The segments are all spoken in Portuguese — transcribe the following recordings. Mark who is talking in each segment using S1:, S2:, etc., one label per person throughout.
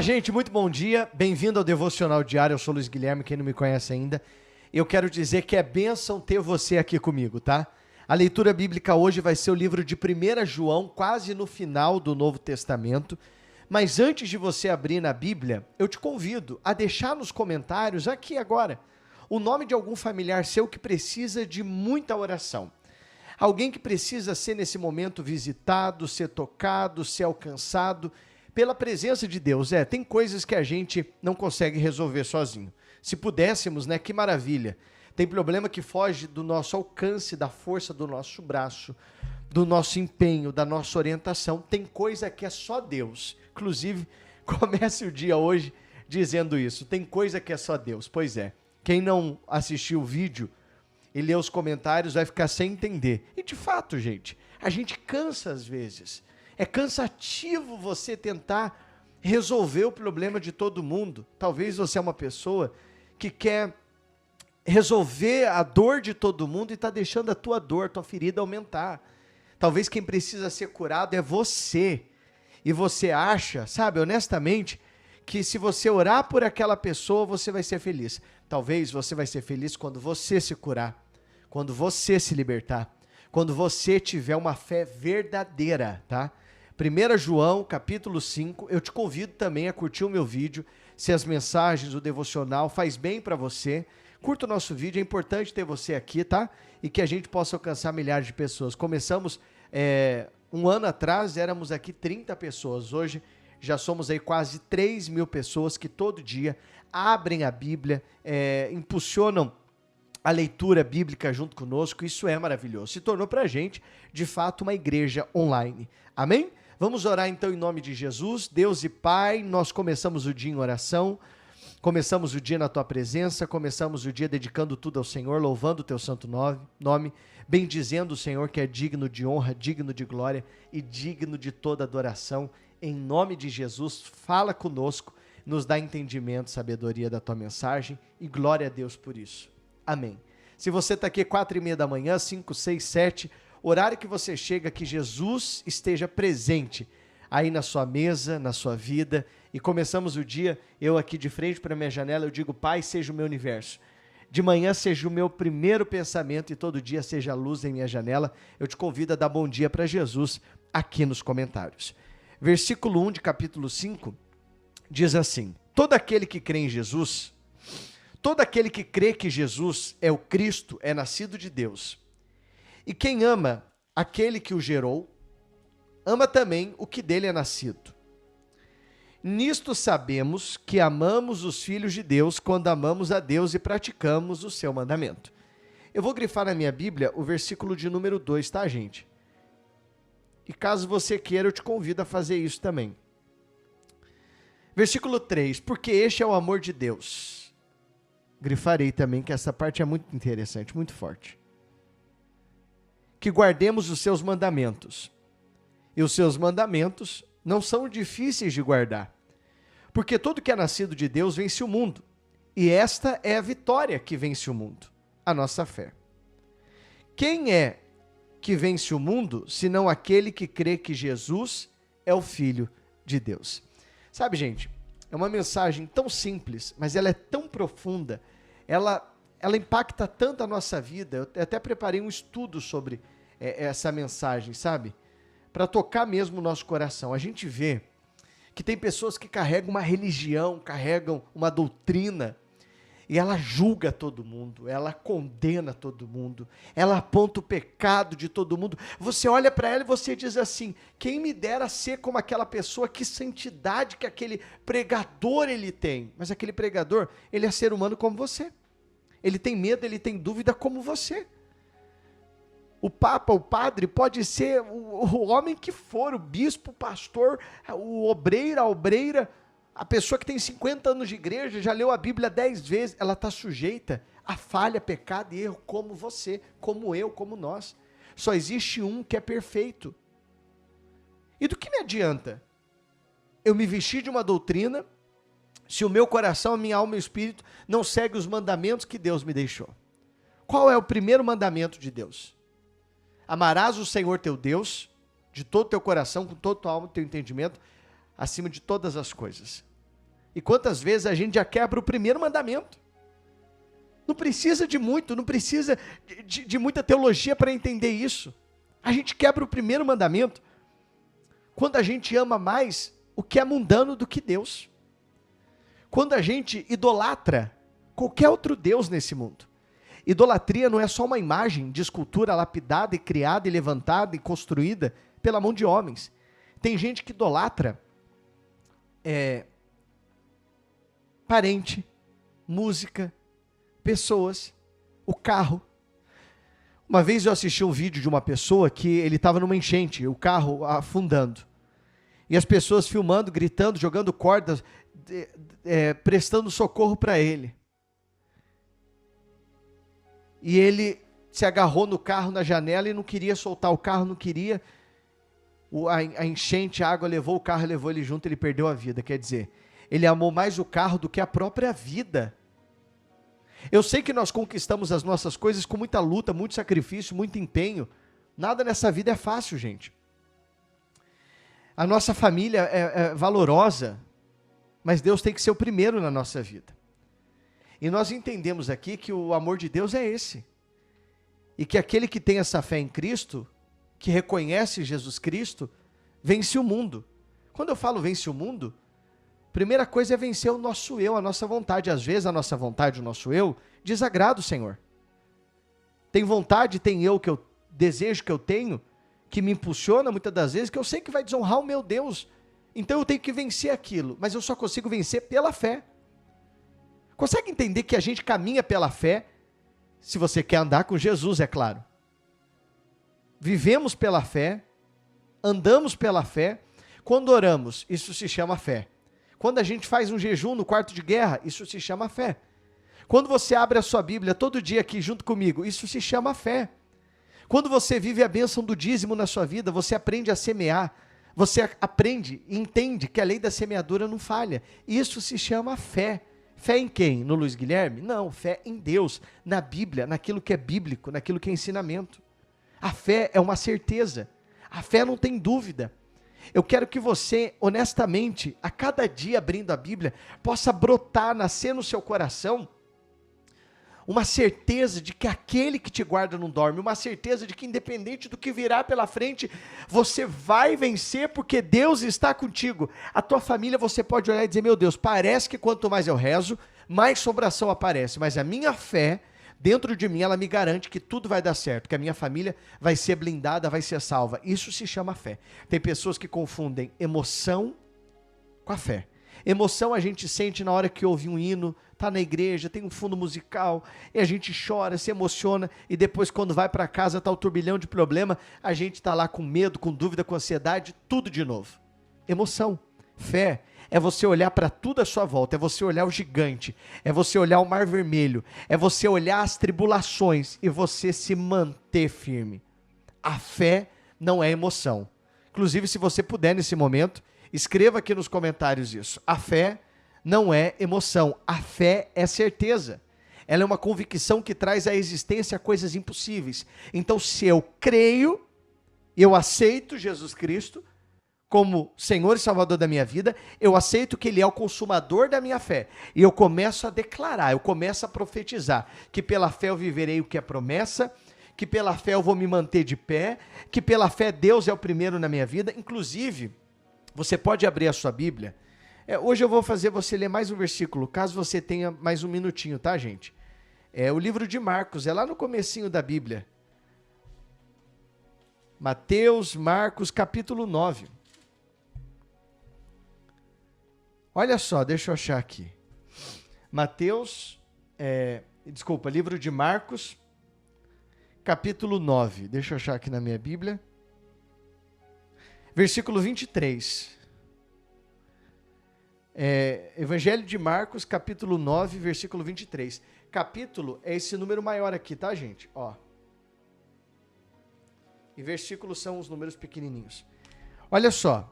S1: Gente, muito bom dia, bem-vindo ao Devocional Diário, eu sou Luiz Guilherme, quem não me conhece ainda, eu quero dizer que é bênção ter você aqui comigo, tá? A leitura bíblica hoje vai ser o livro de 1 João, quase no final do Novo Testamento, mas antes de você abrir na Bíblia, eu te convido a deixar nos comentários, aqui agora, o nome de algum familiar seu que precisa de muita oração. Alguém que precisa ser nesse momento visitado, ser tocado, ser alcançado pela presença de Deus. Tem coisas que a gente não consegue resolver sozinho. Se pudéssemos, que maravilha. Tem problema que foge do nosso alcance, da força do nosso braço, do nosso empenho, da nossa orientação. Tem coisa que é só Deus. Inclusive, comece o dia hoje dizendo isso. Tem coisa que é só Deus. Pois é. Quem não assistiu o vídeo e leu os comentários vai ficar sem entender. E de fato, gente, a gente cansa às vezes. É cansativo você tentar resolver o problema de todo mundo. Talvez você é uma pessoa que quer resolver a dor de todo mundo e está deixando a tua dor, tua ferida aumentar. Talvez quem precisa ser curado é você. E você acha, sabe, honestamente, que se você orar por aquela pessoa, você vai ser feliz. Talvez você vai ser feliz quando você se curar, quando você se libertar, quando você tiver uma fé verdadeira, tá? 1 João, capítulo 5, eu te convido também a curtir o meu vídeo, se as mensagens, o devocional faz bem para você, curta o nosso vídeo, é importante ter você aqui, tá? E que a gente possa alcançar milhares de pessoas. Começamos, um ano atrás, éramos aqui 30 pessoas, hoje já somos aí quase 3.000 pessoas que todo dia abrem a Bíblia, impulsionam a leitura bíblica junto conosco, isso é maravilhoso. Se tornou pra gente, de fato, uma igreja online. Amém? Vamos orar então em nome de Jesus. Deus e Pai, nós começamos o dia em oração, começamos o dia na Tua presença, começamos o dia dedicando tudo ao Senhor, louvando o Teu santo nome, bendizendo o Senhor que é digno de honra, digno de glória e digno de toda adoração. Em nome de Jesus, fala conosco, nos dá entendimento, sabedoria da Tua mensagem e glória a Deus por isso. Amém. Se você está aqui 4:30 da manhã, 5, 6, 7, horário que você chega, que Jesus esteja presente aí na sua mesa, na sua vida. E começamos o dia, eu aqui de frente para a minha janela, eu digo, Pai, seja o meu universo. De manhã seja o meu primeiro pensamento e todo dia seja a luz em minha janela. Eu te convido a dar bom dia para Jesus aqui nos comentários. Versículo 1 de capítulo 5 diz assim: todo aquele que crê em Jesus, todo aquele que crê que Jesus é o Cristo, é nascido de Deus. E quem ama aquele que o gerou, ama também o que dele é nascido. Nisto sabemos que amamos os filhos de Deus quando amamos a Deus e praticamos o seu mandamento. Eu vou grifar na minha Bíblia o versículo de número 2, tá, gente? E caso você queira, eu te convido a fazer isso também. Versículo 3, porque este é o amor de Deus. Grifarei também que essa parte é muito interessante, muito forte. Que guardemos os seus mandamentos. E os seus mandamentos não são difíceis de guardar. Porque tudo que é nascido de Deus vence o mundo. E esta é a vitória que vence o mundo, a nossa fé. Quem é que vence o mundo, senão aquele que crê que Jesus é o Filho de Deus? Sabe, gente, é uma mensagem tão simples, mas ela é tão profunda, ela impacta tanto a nossa vida. Eu até preparei um estudo sobre essa mensagem, sabe? Para tocar mesmo o nosso coração. A gente vê que tem pessoas que carregam uma religião, carregam uma doutrina, e ela julga todo mundo, ela condena todo mundo, ela aponta o pecado de todo mundo. Você olha para ela e você diz assim, quem me dera ser como aquela pessoa, que santidade que aquele pregador ele tem. Mas aquele pregador, ele é ser humano como você. Ele tem medo, ele tem dúvida como você. O papa, o padre, pode ser o homem que for, o bispo, o pastor, o obreiro, a obreira, a pessoa que tem 50 anos de igreja, já leu a Bíblia 10 vezes, ela está sujeita a falha, pecado e erro, como você, como eu, como nós. Só existe um que é perfeito. E do que me adianta eu me vestir de uma doutrina, se o meu coração, a minha alma e o espírito não seguem os mandamentos que Deus me deixou? Qual é o primeiro mandamento de Deus? Amarás o Senhor teu Deus de todo o teu coração, com toda a tua alma e teu entendimento, acima de todas as coisas. E quantas vezes a gente já quebra o primeiro mandamento? Não precisa de muito, não precisa de muita teologia para entender isso. A gente quebra o primeiro mandamento quando a gente ama mais o que é mundano do que Deus. Quando a gente idolatra qualquer outro Deus nesse mundo. Idolatria não é só uma imagem de escultura lapidada e criada e levantada e construída pela mão de homens. Tem gente que idolatra parente, música, pessoas, o carro. Uma vez eu assisti um vídeo de uma pessoa que ele estava numa enchente, o carro afundando. E as pessoas filmando, gritando, jogando cordas, prestando socorro para ele. E ele se agarrou no carro, na janela, e não queria soltar o carro, não queria. A enchente, a água levou o carro, levou ele junto, ele perdeu a vida. Quer dizer, ele amou mais o carro do que a própria vida. Eu sei que nós conquistamos as nossas coisas com muita luta, muito sacrifício, muito empenho. Nada nessa vida é fácil, gente. A nossa família é valorosa, mas Deus tem que ser o primeiro na nossa vida. E nós entendemos aqui que o amor de Deus é esse. E que aquele que tem essa fé em Cristo, que reconhece Jesus Cristo, vence o mundo. Quando eu falo vence o mundo, primeira coisa é vencer o nosso eu, a nossa vontade. Às vezes a nossa vontade, o nosso eu, desagrada o Senhor. Tem vontade, tem eu que eu desejo, que eu tenho, que me impulsiona muitas das vezes, que eu sei que vai desonrar o meu Deus. Então eu tenho que vencer aquilo, mas eu só consigo vencer pela fé. Consegue entender que a gente caminha pela fé, se você quer andar com Jesus, é claro. Vivemos pela fé, andamos pela fé. Quando oramos, isso se chama fé. Quando a gente faz um jejum no quarto de guerra, isso se chama fé. Quando você abre a sua Bíblia todo dia aqui junto comigo, isso se chama fé. Quando você vive a bênção do dízimo na sua vida, você aprende a semear, você aprende e entende que a lei da semeadura não falha. Isso se chama fé. Fé em quem? No Luiz Guilherme? Não, fé em Deus, na Bíblia, naquilo que é bíblico, naquilo que é ensinamento. A fé é uma certeza, a fé não tem dúvida. Eu quero que você, honestamente, a cada dia abrindo a Bíblia, possa brotar, nascer no seu coração, uma certeza de que aquele que te guarda não dorme, uma certeza de que independente do que virá pela frente, você vai vencer porque Deus está contigo. A tua família você pode olhar e dizer, meu Deus, parece que quanto mais eu rezo, mais assombração aparece, mas a minha fé, dentro de mim, ela me garante que tudo vai dar certo, que a minha família vai ser blindada, vai ser salva. Isso se chama fé. Tem pessoas que confundem emoção com a fé. Emoção a gente sente na hora que ouve um hino, está na igreja, tem um fundo musical, e a gente chora, se emociona, e depois quando vai para casa está o turbilhão de problema, a gente está lá com medo, com dúvida, com ansiedade, tudo de novo. Emoção. Fé é você olhar para tudo à sua volta, é você olhar o gigante, é você olhar o mar vermelho, é você olhar as tribulações e você se manter firme. A fé não é emoção. Inclusive, se você puder nesse momento, escreva aqui nos comentários isso. A fé não é emoção, a fé é certeza. Ela é uma convicção que traz à existência coisas impossíveis. Então, se eu creio, eu aceito Jesus Cristo como Senhor e Salvador da minha vida, eu aceito que Ele é o consumador da minha fé. E eu começo a declarar, eu começo a profetizar, que pela fé eu viverei o que é promessa, que pela fé eu vou me manter de pé, que pela fé Deus é o primeiro na minha vida. Inclusive, você pode abrir a sua Bíblia. Hoje eu vou fazer você ler mais um versículo, caso você tenha mais um minutinho, tá, gente? É o livro de Marcos, é lá no comecinho da Bíblia. Mateus, Marcos, capítulo 9. Olha só, deixa eu achar aqui. Livro de Marcos, capítulo 9. Deixa eu achar aqui na minha Bíblia. Versículo 23. Evangelho de Marcos, capítulo 9, versículo 23. Capítulo é esse número maior aqui, tá, gente? Ó. E versículos são os números pequenininhos. Olha só.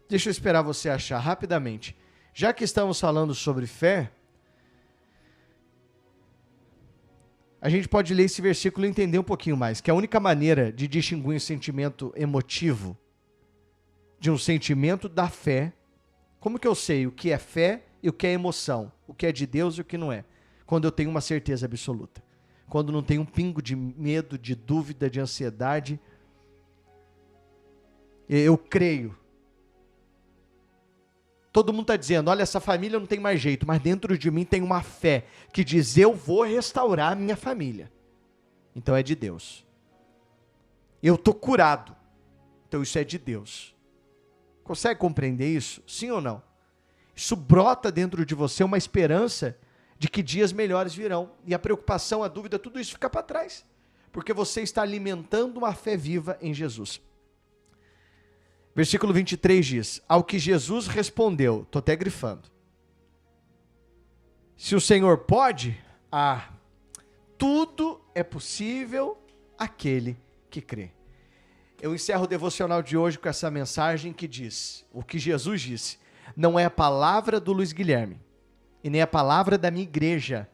S1: Deixa eu esperar você achar rapidamente. Já que estamos falando sobre fé, a gente pode ler esse versículo e entender um pouquinho mais, que a única maneira de distinguir um sentimento emotivo de um sentimento da fé, como que eu sei o que é fé e o que é emoção, o que é de Deus e o que não é. Quando eu tenho uma certeza absoluta. Quando não tenho um pingo de medo, de dúvida, de ansiedade. Eu creio. Todo mundo está dizendo, olha, essa família não tem mais jeito, mas dentro de mim tem uma fé que diz, eu vou restaurar a minha família. Então é de Deus. Eu estou curado. Então isso é de Deus. Consegue compreender isso? Sim ou não? Isso brota dentro de você uma esperança de que dias melhores virão. E a preocupação, a dúvida, tudo isso fica para trás. Porque você está alimentando uma fé viva em Jesus. Versículo 23 diz, ao que Jesus respondeu, estou até grifando. Se o Senhor pode, tudo é possível àquele que crê. Eu encerro o devocional de hoje com essa mensagem que diz, o que Jesus disse, não é a palavra do Luiz Guilherme, e nem a palavra da minha igreja,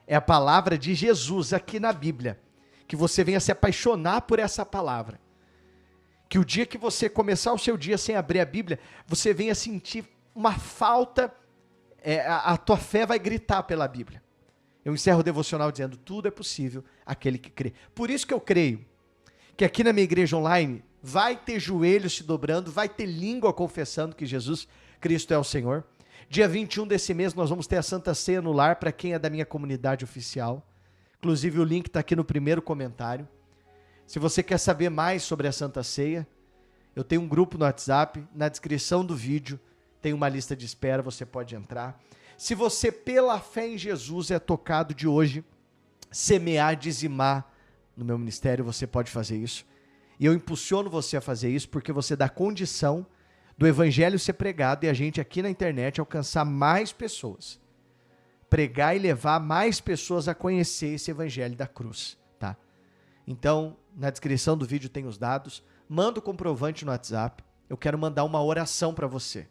S1: é a palavra de Jesus aqui na Bíblia, que você venha se apaixonar por essa palavra, que o dia que você começar o seu dia sem abrir a Bíblia, você venha sentir uma falta, a tua fé vai gritar pela Bíblia. Eu encerro o devocional dizendo, tudo é possível àquele que crê. Por isso que eu creio, que aqui na minha igreja online, vai ter joelhos se dobrando, vai ter língua confessando que Jesus Cristo é o Senhor. Dia 21 desse mês nós vamos ter a Santa Ceia no lar para quem é da minha comunidade oficial. Inclusive o link está aqui no primeiro comentário. Se você quer saber mais sobre a Santa Ceia, eu tenho um grupo no WhatsApp, na descrição do vídeo tem uma lista de espera, você pode entrar. Se você pela fé em Jesus é tocado de hoje, semear, dizimar no meu ministério, você pode fazer isso. E eu impulsiono você a fazer isso porque você dá condição do evangelho ser pregado e a gente aqui na internet alcançar mais pessoas. Pregar e levar mais pessoas a conhecer esse evangelho da cruz, tá? Então, na descrição do vídeo tem os dados. Manda o comprovante no WhatsApp. Eu quero mandar uma oração para você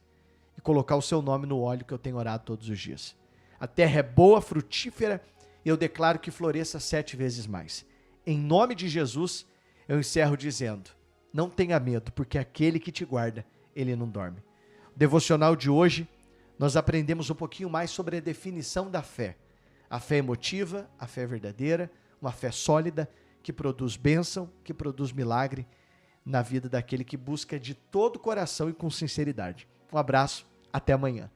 S1: e colocar o seu nome no óleo que eu tenho orado todos os dias. A terra é boa, frutífera e eu declaro que floresça 7 vezes mais. Em nome de Jesus, eu encerro dizendo, não tenha medo, porque aquele que te guarda, ele não dorme. O devocional de hoje, nós aprendemos um pouquinho mais sobre a definição da fé. A fé emotiva, a fé verdadeira, uma fé sólida, que produz bênção, que produz milagre na vida daquele que busca de todo o coração e com sinceridade. Um abraço, até amanhã.